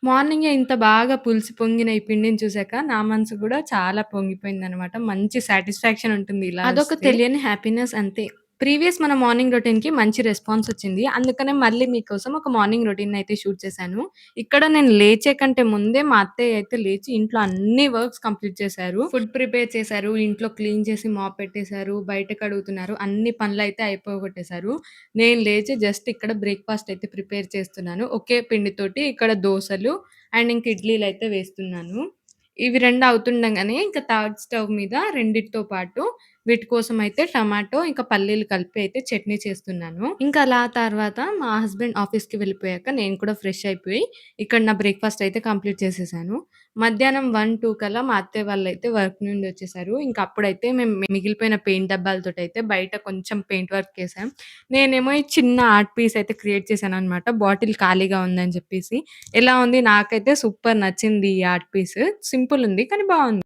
మార్నింగే ఇంత బాగా పులిసి పొంగిన ఈ పిండిని చూసాక నా మనసు గూడా చాలా పొంగిపోయిందనమాట. మంచి సాటిస్ఫాక్షన్ ఉంటుంది ఇలా అదొక వస్తే. తెలియని హ్యాపీనెస్ అంతే. ప్రీవియస్ మన మార్నింగ్ రొటీన్‌కి మంచి రెస్పాన్స్ వచ్చింది. అందుకనే మళ్ళీ మీకోసం ఒక మార్నింగ్ రొటీన్‌నయితే షూట్ చేశాను. ఇక్కడ నేను లేచే కంటే ముందే మా అత్తయ్య అయితే లేచి ఇంట్లో అన్ని వర్క్స్ కంప్లీట్ చేశారు. ఫుడ్ ప్రిపేర్ చేశారు. ఇంట్లో క్లీన్ చేసి మాప్ పెట్టేశారు. బయట కడుగుతున్నారు. అన్ని పనులైతే అయిపోగొట్టేశారు. నేను లేచి జస్ట్ ఇక్కడ బ్రేక్‌ఫాస్ట్ అయితే ప్రిపేర్ చేస్తున్నాను. ఒకే పిండితోటి ఇక్కడ దోసలు అండ్ ఇంక ఇడ్లీలయితే వేస్తున్నాను. ఇవి 2 అవుతుండగానే ఇంక థర్డ్ స్టవ్ మీద రెండిటితో పాటు వీటి కోసమయితే టమాటో, ఇంకా పల్లీలు కలిపి అయితే చట్నీ చేస్తున్నాను. ఇంకా అలా తర్వాత మా హస్బెండ్ ఆఫీస్‌కి వెళ్ళిపోయాక నేను కూడా ఫ్రెష్ అయిపోయి ఇక్కడ నా బ్రేక్‌ఫాస్ట్ అయితే కంప్లీట్ చేసేసాను. మధ్యాహ్నం 1, 2 కల్లా మా అత్తయ్య వాళ్ళైతే వర్క్ నుండి వచ్చేసారు. ఇంక అప్పుడైతే మేము మిగిలిపోయిన పెయింట్ డబ్బాలతోటైతే బయట కొంచెం పెయింట్ వర్క్ ఏసాం. నేనేమో ఈ చిన్న ఆర్ట్ పీస్ అయితే క్రియేట్ చేశాననమాట. బాటిల్ ఖాళీగా ఉందని చెప్పేసి. ఎలా ఉంది? నాకైతే సూపర్ నచ్చింది ఈ ఆర్ట్ పీస్. సింపుల్ ఉంది కానీ బావుంది.